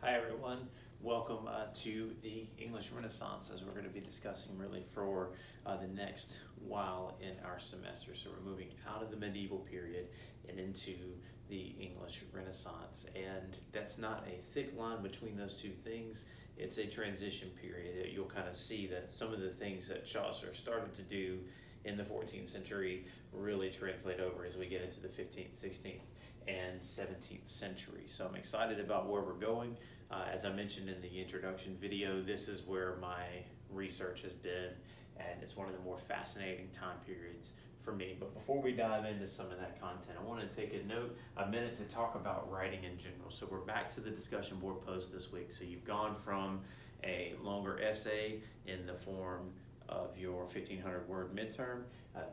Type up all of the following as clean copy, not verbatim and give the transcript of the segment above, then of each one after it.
Hi everyone, welcome to the English Renaissance as we're going to be discussing really for the next while in our semester. So we're moving out of the medieval period and into the English Renaissance, and that's not a thick line between those two things. It's a transition period. You'll kind of see that some of the things that Chaucer started to do in the 14th century really translate over as we get into the 15th, 16th, and 17th century. So I'm excited about where we're going. As I mentioned in the introduction video, this is where my research has been, and it's one of the more fascinating time periods for me. But before we dive into some of that content, I want to take a minute to talk about writing in general. So we're back to the discussion board post this week. So you've gone from a longer essay in the form of your 1,500 word midterm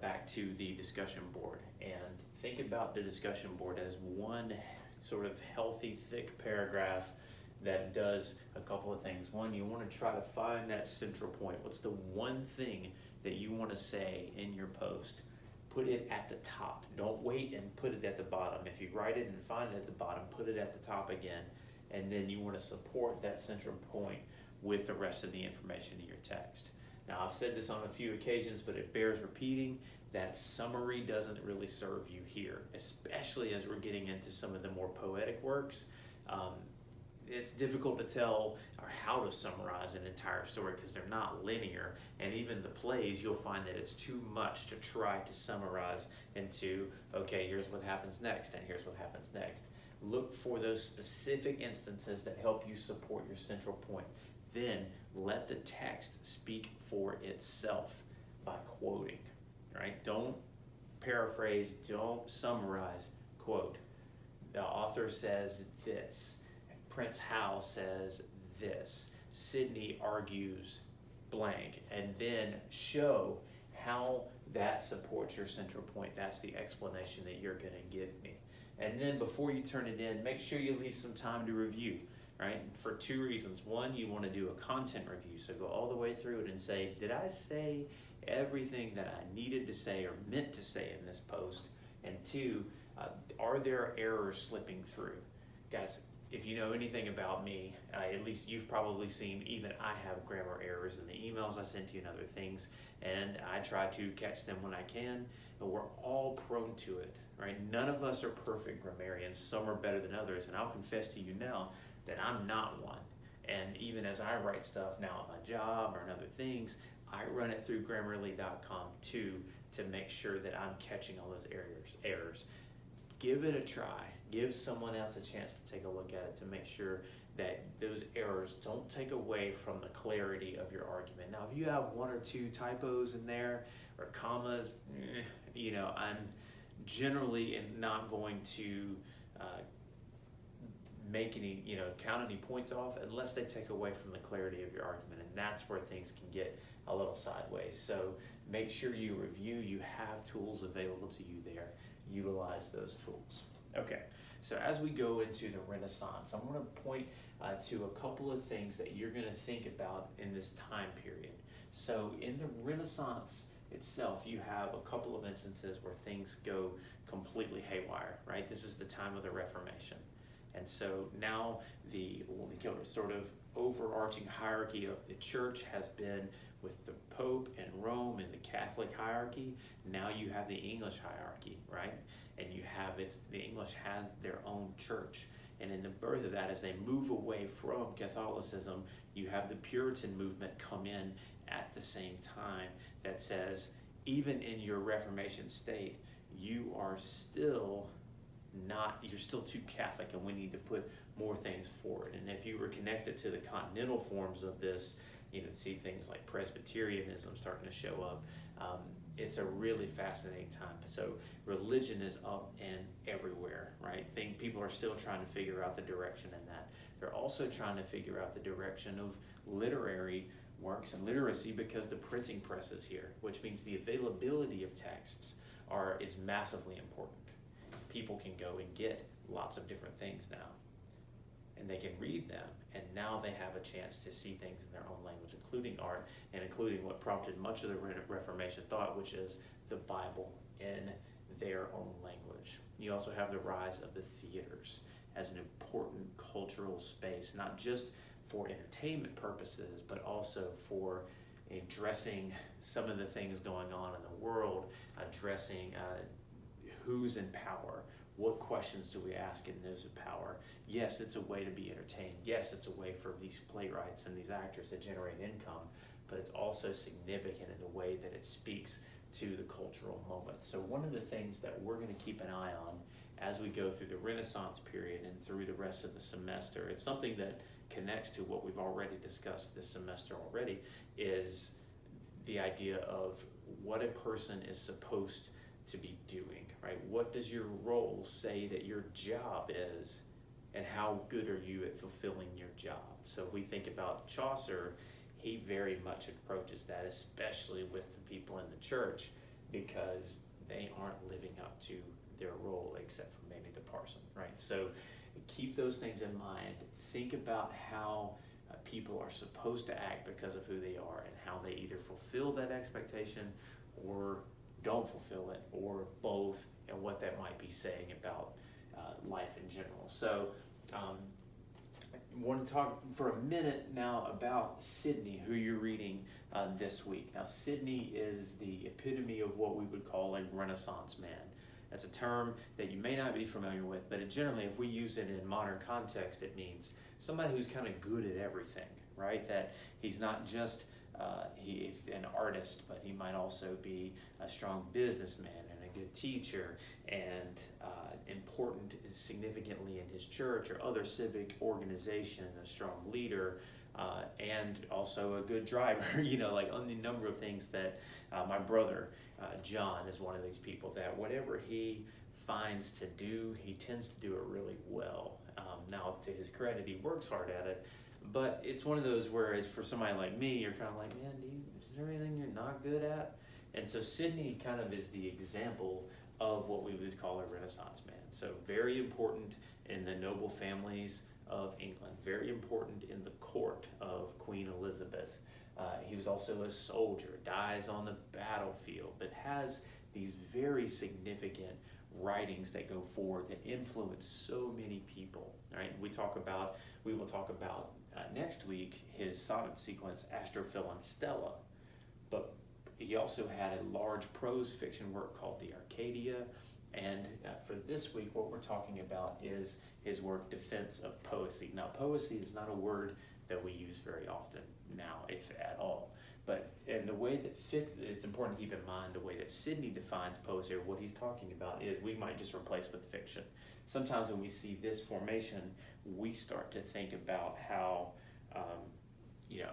back to the discussion board, and think about the discussion board as one sort of healthy, thick paragraph that does a couple of things. One, you want to try to find that central point. What's the one thing that you want to say in your post? Put it at the top. Don't wait and put it at the bottom. If you write it and find it at the bottom, put it at the top again. And then you want to support that central point with the rest of the information in your text. Now, I've said this on a few occasions, but it bears repeating. That summary doesn't really serve you here, especially as we're getting into some of the more poetic works. It's difficult to tell or how to summarize an entire story because they're not linear, and even the plays, you'll find that it's too much to try to summarize into, okay, here's what happens next, and here's what happens next. Look for those specific instances that help you support your central point. Then let the text speak for itself by quoting, right? Don't paraphrase, don't summarize, quote. The author says this. Prince Hal says this. Sidney argues blank, and then show how that supports your central point. That's the explanation that you're going to give me. And then before you turn it in, make sure you leave some time to review, right? For two reasons. One, you want to do a content review, so go all the way through it and say, did I say everything that I needed to say or meant to say in this post? And two, are there errors slipping through? Guys, if you know anything about me, at least you've probably seen even I have grammar errors in the emails I send to you and other things, and I try to catch them when I can, but we're all prone to it, right? None of us are perfect grammarians. Some are better than others, and I'll confess to you now that I'm not one. And even as I write stuff now at my job or in other things, I run it through Grammarly.com too to make sure that I'm catching all those errors. Give it a try. Give someone else a chance to take a look at it to make sure that those errors don't take away from the clarity of your argument. Now, if you have one or two typos in there or commas, I'm generally not going to make any, count any points off unless they take away from the clarity of your argument, and that's where things can get a little sideways. So make sure you review. You have tools available to you there. Utilize those tools. Okay, so as we go into the Renaissance, I'm going to point to a couple of things that you're going to think about in this time period. So in the Renaissance itself, you have a couple of instances where things go completely haywire, right? This is the time of the Reformation. And so now the sort of overarching hierarchy of the church has been with the Pope and Rome and the Catholic hierarchy. Now you have the English hierarchy, right? And you have the English has their own church. And in the birth of that, as they move away from Catholicism, you have the Puritan movement come in at the same time that says, even in your Reformation state, you're still too Catholic, and we need to put more things forward. And if you were connected to the continental forms of this, see things like Presbyterianism starting to show up. It's a really fascinating time. So religion is up and everywhere, right? People are still trying to figure out the direction in that. They're also trying to figure out the direction of literary works and literacy because the printing press is here, which means the availability of texts is massively important. People can go and get lots of different things now, and they can read them, and now they have a chance to see things in their own language, including art, and including what prompted much of the Reformation thought, which is the Bible in their own language. You also have the rise of the theaters as an important cultural cultural space, not just for entertainment purposes, but also for addressing some of the things going on in the world, addressing who's in power, what questions do we ask in those of power. Yes, it's a way to be entertained. Yes, it's a way for these playwrights and these actors to generate income, but it's also significant in the way that it speaks to the cultural moment. So one of the things that we're going to keep an eye on as we go through the Renaissance period and through the rest of the semester, it's something that connects to what we've already discussed this semester already, is the idea of what a person is supposed to be doing, right? What does your role say that your job is, and how good are you at fulfilling your job? So if we think about Chaucer, he very much approaches that, especially with the people in the church, because they aren't living up to their role, except for maybe the parson, right? So keep those things in mind. Think about how people are supposed to act because of who they are, and how they either fulfill that expectation or don't fulfill it, or both, and what that might be saying about life in general. So I want to talk for a minute now about Sidney, who you're reading this week. Now, Sidney is the epitome of what we would call a Renaissance man. That's a term that you may not be familiar with, but generally, if we use it in modern context, it means somebody who's kind of good at everything, right? That he's not just an artist, but he might also be a strong businessman and a good teacher, and important significantly in his church or other civic organization, a strong leader, and also a good driver, like on the number of things that my brother John is one of these people that whatever he finds to do, he tends to do it really well. Now, to his credit, he works hard at it, but it's one of those whereas for somebody like me, you're kind of like, man, is there anything you're not good at? And so Sidney kind of is the example of what we would call a Renaissance man. So very important in the noble families of England, very important in the court of Queen Elizabeth. He was also a soldier, dies on the battlefield, but has these very significant writings that go forward that influence so many people. Right? We will talk about next week his sonnet sequence, Astrophil and Stella, but he also had a large prose fiction work called the Arcadia, and for this week what we're talking about is his work Defense of Poesy. Now, poesy is not a word that we use very often now, if at all, but in the way that it's important to keep in mind the way that Sidney defines poesy, or what he's talking about, is we might just replace with fiction. Sometimes when we see this formation, we start to think about how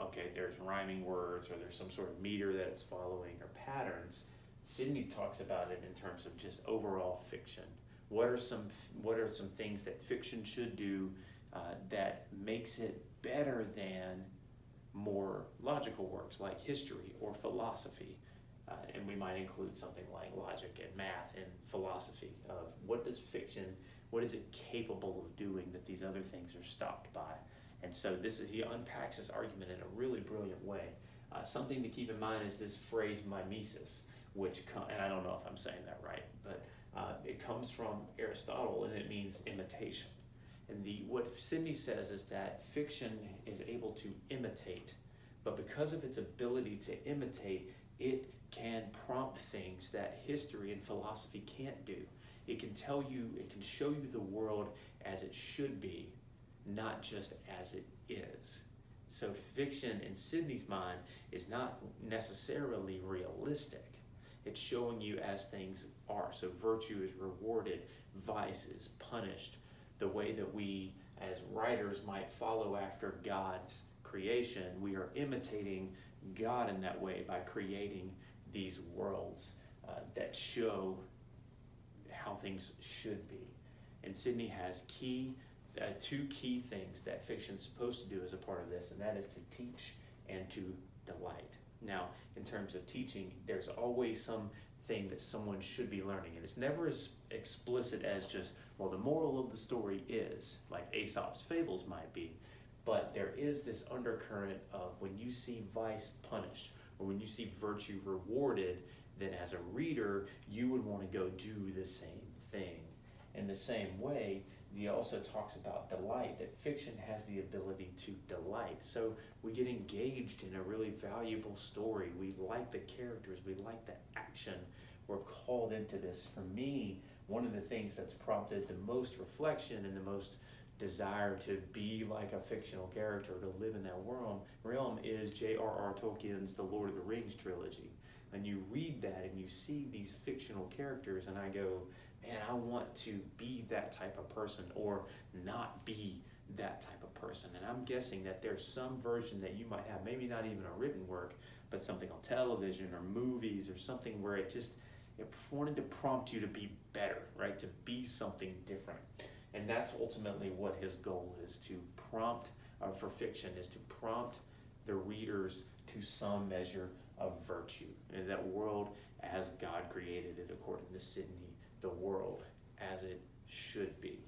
okay, there's rhyming words, or there's some sort of meter that it's following, or patterns. Sidney talks about it in terms of just overall fiction. What are some things that fiction should do that makes it better than more logical works like history or philosophy? And we might include something like logic and math and philosophy of what is it capable of doing that these other things are stopped by? And so he unpacks this argument in a really brilliant way. Something to keep in mind is this phrase mimesis, and I don't know if I'm saying that right, but it comes from Aristotle, and it means imitation. And what Sidney says is that fiction is able to imitate, but because of its ability to imitate, it can prompt things that history and philosophy can't do. It can show you the world as it should be, not just as it is. So fiction in Sidney's mind is not necessarily realistic. It's showing you as things are. So virtue is rewarded, vice is punished. The way that we as writers might follow after God's creation, we are imitating God in that way by creating these worlds that show how things should be. And Sidney has two key things that fiction's supposed to do as a part of this, and that is to teach and to delight. Now, in terms of teaching, there's always something that someone should be learning, and it's never as explicit as just, well, the moral of the story is, like Aesop's fables might be, but there is this undercurrent of when you see vice punished, or when you see virtue rewarded, then as a reader, you would want to go do the same thing. In the same way, he also talks about delight, that fiction has the ability to delight. So we get engaged in a really valuable story. We like the characters, we like the action. We're called into this. For me, one of the things that's prompted the most reflection and the most desire to be like a fictional character, to live in that realm is J.R.R. Tolkien's The Lord of the Rings trilogy. And you read that and you see these fictional characters, and I go, man, I want to be that type of person, or not be that type of person. And I'm guessing that there's some version that you might have, maybe not even a written work, but something on television or movies or something where it wanted to prompt you to be better, right? To be something different. And that's ultimately what his goal is, to prompt, for fiction, is to prompt the readers to some measure of virtue. And that world as God created it, according to Sidney, the world as it should be.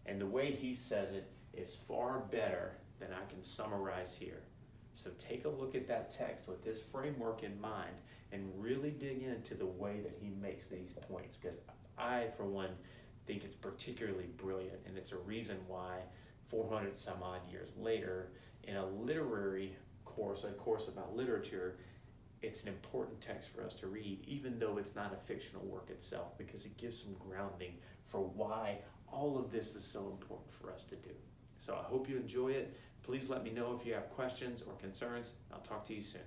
And the way he says it is far better than I can summarize here. So take a look at that text with this framework in mind and really dig into the way that he makes these points, because I, for one, think it's particularly brilliant, and it's a reason why 400 some odd years later, in a literary course, a course about literature, it's an important text for us to read, even though it's not a fictional work itself, because it gives some grounding for why all of this is so important for us to do. So I hope you enjoy it. Please let me know if you have questions or concerns. I'll talk to you soon.